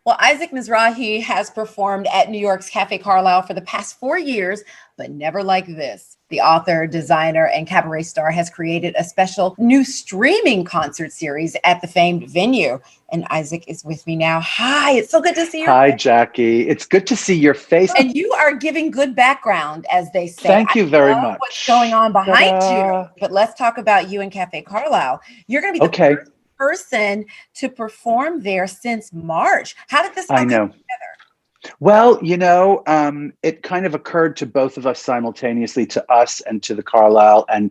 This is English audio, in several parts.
Well, Isaac Mizrahi has performed at New York's Cafe Carlyle for the past 4 years, but never like this. The author, designer, and cabaret star has created a special new streaming concert series at the famed venue. And Isaac is with me now. Hi, it's so good to see your Hi, face. Jackie. It's good to see your face. And you are giving good background, as they say. Thank I you very love what's going much. on behind you. Ta-da. But let's talk about you and Cafe Carlyle. You're going to be the Okay, first person to perform there since March. How did this all I come know. together? Well, it kind of occurred to both of us simultaneously, to us and to the Carlisle, and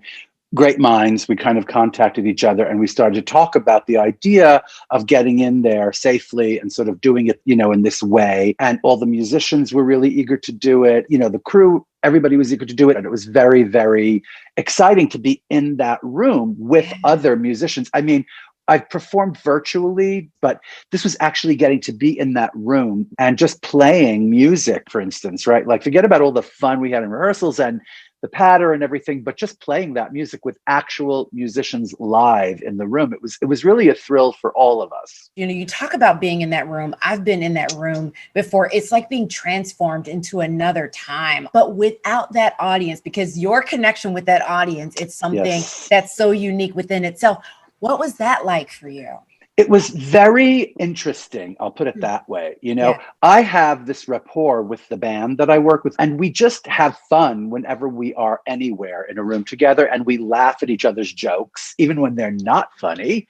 great minds. We kind of contacted each other and we started to talk about the idea of getting in there safely and sort of doing it, in this way. And all the musicians were really eager to do it. The crew, everybody was eager to do it. And it was very, very exciting to be in that room with Yeah. other musicians. I mean, I've performed virtually, but this was actually getting to be in that room and just playing music, for instance, right? Like, forget about all the fun we had in rehearsals and the patter and everything, but just playing that music with actual musicians live in the room. It was really a thrill for all of us. You talk about being in that room. I've been in that room before. It's like being transformed into another time, but without that audience, because your connection with that audience, it's something Yes. that's so unique within itself. What was that like for you? It was very interesting. I'll put it that way. Yeah. I have this rapport with the band that I work with, and we just have fun whenever we are anywhere in a room together, and we laugh at each other's jokes, even when they're not funny.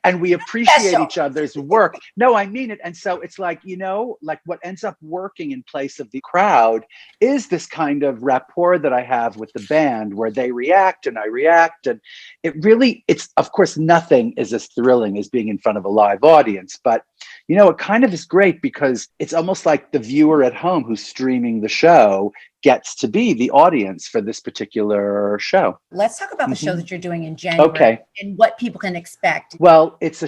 And we appreciate Special. each other's work. No, I mean it. And so it's like, like what ends up working in place of the crowd is this kind of rapport that I have with the band where they react and I react. And it's, of course, nothing is as thrilling as being in front of a live audience, but it kind of is great because it's almost like the viewer at home who's streaming the show gets to be the audience for this particular show. Let's talk about the show Mhm. that you're doing in January Okay. and what people can expect. Well, it's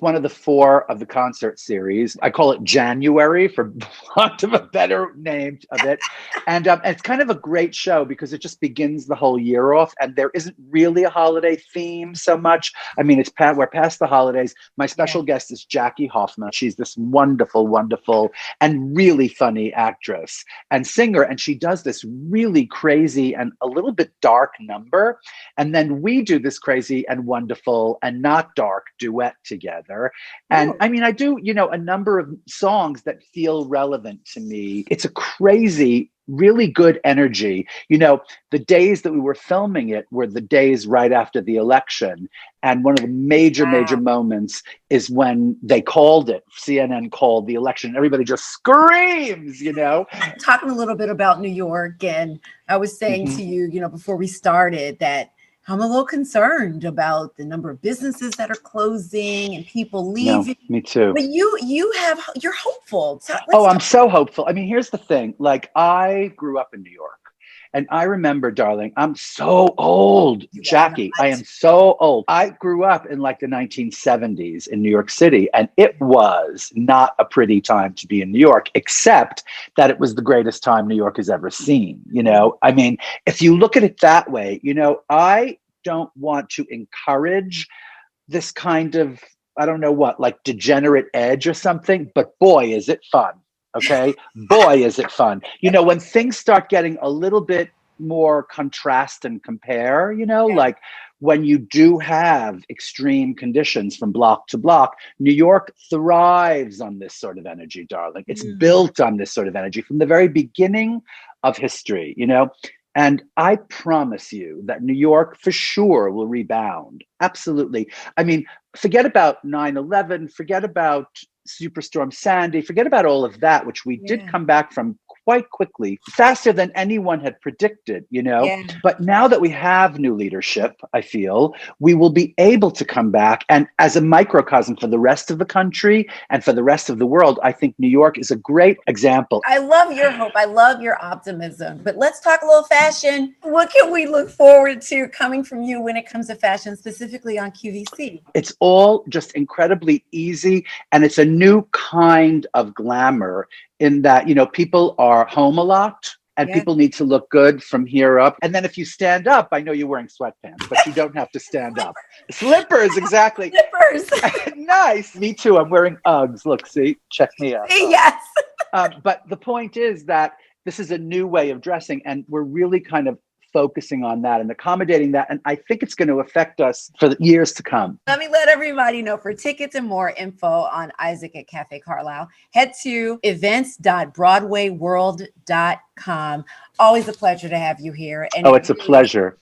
one of the four of the concert series. I call it January for want of a better name of it, and it's kind of a great show because it just begins the whole year off, and there isn't really a holiday theme so much. I mean, we're past the holidays. My Yeah. special guest is Jackie Hoffman. She's this wonderful, wonderful, and really funny actress and singer, and she does this really crazy and a little bit dark number. And then we do this crazy and wonderful and not dark duet together. And Ooh. I mean, I do, a number of songs that feel relevant to me. It's a crazy, really good energy. The days that we were filming it were the days right after the election. And one of the major, major Wow. moments is when they called it, CNN called the election. Everybody just screams. Talking a little bit about New York, and I was saying Mhm. to you, before we started, that I'm a little concerned about the number of businesses that are closing and people No, leaving. me too. But you're hopeful. So let's Oh, I'm talk. so hopeful. I mean, here's the thing. Like, I grew up in New York. And I remember, darling, I'm so old, You are Jackie. I not. am so old. I grew up in like the 1970s in New York City, and it was not a pretty time to be in New York, except that it was the greatest time New York has ever seen. I mean, if you look at it that way, I don't want to encourage this kind of, I don't know what, like degenerate edge or something, but boy, is it fun. Okay. Boy, is it fun. When things start getting a little bit more contrast and compare, Yeah. like when you do have extreme conditions from block to block, New York thrives on this sort of energy, darling. It's Mm. built on this sort of energy from the very beginning of history. And I promise you that New York for sure will rebound. Absolutely. I mean, forget about 9/11, forget about Superstorm Sandy, forget about all of that, which we did Yeah. come back from quite quickly, faster than anyone had predicted. Yeah. But now that we have new leadership, I feel we will be able to come back. And as a microcosm for the rest of the country and for the rest of the world, I think New York is a great example. I love your hope. I love your optimism. But let's talk a little fashion. What can we look forward to coming from you when it comes to fashion, specifically on QVC? It's all just incredibly easy. And it's a new kind of glamour in that, people are home a lot. and Yeah. people need to look good from here up. And then if you stand up, I know you're wearing sweatpants, but you don't have to stand up. Slippers, exactly. Slippers. Nice. Me too. I'm wearing Uggs. Look, see, check me out. Yes. But the point is that this is a new way of dressing, and we're really kind of focusing on that and accommodating that. And I think it's going to affect us for the years to come. Let me let everybody know, for tickets and more info on Isaac at Cafe Carlyle, head to events.broadwayworld.com. Always a pleasure to have you here. And Oh, it's a pleasure.